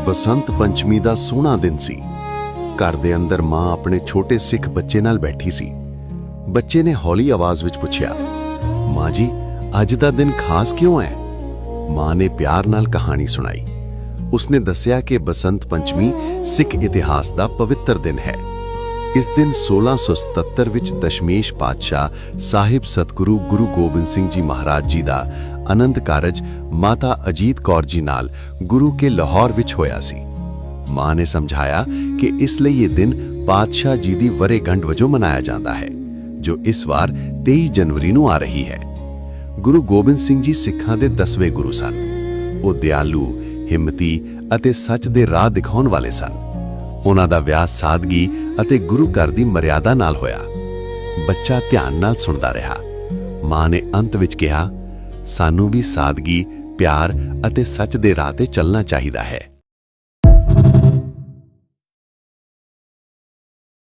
ਬਸੰਤ ਪੰਚਮੀ ਦਾ ਸੋਹਣਾ ਦਿਨ ਸੀ। ਘਰ ਦੇ ਅੰਦਰ ਮਾਂ ਆਪਣੇ ਛੋਟੇ ਸਿੱਖ ਬੱਚੇ ਨਾਲ ਬੈਠੀ ਸੀ। ਬੱਚੇ ਨੇ ਹੌਲੀ ਆਵਾਜ਼ ਵਿੱਚ ਪੁੱਛਿਆ, ਮਾਂ ਜੀ, ਅੱਜ ਦਾ ਦਿਨ ਖਾਸ ਕਿਉਂ ਹੈ? ਮਾਂ ਨੇ ਪਿਆਰ ਨਾਲ ਕਹਾਣੀ ਸੁਣਾਈ। ਉਸਨੇ ਦੱਸਿਆ ਕਿ ਬਸੰਤ ਪੰਚਮੀ ਸਿੱਖ ਇਤਿਹਾਸ ਦਾ ਪਵਿੱਤਰ ਦਿਨ ਹੈ। ਇਸ ਦਿਨ 1677 ਵਿੱਚ ਦਸ਼ਮੇਸ਼ ਪਾਤਸ਼ਾਹ ਸਾਹਿਬ ਸਤਿਗੁਰੂ ਗੁਰੂ ਗੋਬਿੰਦ ਸਿੰਘ ਜੀ ਮਹਾਰਾਜ ਜੀ ਦਾ ਆਨੰਦ ਕਾਰਜ ਮਾਤਾ ਅਜੀਤ ਕੌਰ ਜੀ ਨਾਲ ਗੁਰੂ ਕੇ ਲਾਹੌਰ ਵਿੱਚ ਹੋਇਆ ਸੀ। ਮਾਂ ਨੇ ਸਮਝਾਇਆ ਕਿ ਇਸ ਲਈ ਇਹ ਦਿਨ ਪਾਤਸ਼ਾਹ ਜੀ ਦੀ ਵਰ੍ਹੇਗੰਢ ਵਜੋਂ ਮਨਾਇਆ ਜਾਂਦਾ ਹੈ, ਜੋ ਇਸ ਵਾਰ 23 ਜਨਵਰੀ ਨੂੰ ਆ ਰਹੀ ਹੈ। ਗੁਰੂ ਗੋਬਿੰਦ ਸਿੰਘ ਜੀ ਸਿੱਖਾਂ ਦੇ 10ਵੇਂ ਗੁਰੂ ਸਨ। ਉਹ ਦਿਆਲੂ, ਹਿੰਮਤੀ ਅਤੇ ਸੱਚ ਦੇ ਰਾਹ ਦਿਖਾਉਣ ਵਾਲੇ ਸਨ। ਉਹਨਾਂ ਦਾ ਵਿਆਹ ਸਾਦਗੀ ਅਤੇ ਗੁਰੂ ਘਰ ਦੀ ਮਰਿਆਦਾ ਨਾਲ ਹੋਇਆ। ਬੱਚਾ ਧਿਆਨ ਨਾਲ ਸੁਣਦਾ ਰਿਹਾ। ਮਾਂ ਨੇ ਅੰਤ ਵਿੱਚ ਕਿਹਾ, ਸਾਨੂੰ ਵੀ ਸਾਦਗੀ, ਪਿਆਰ ਅਤੇ ਸੱਚ ਦੇ ਰਾਹ ਤੇ ਚੱਲਣਾ ਚਾਹੀਦਾ ਹੈ।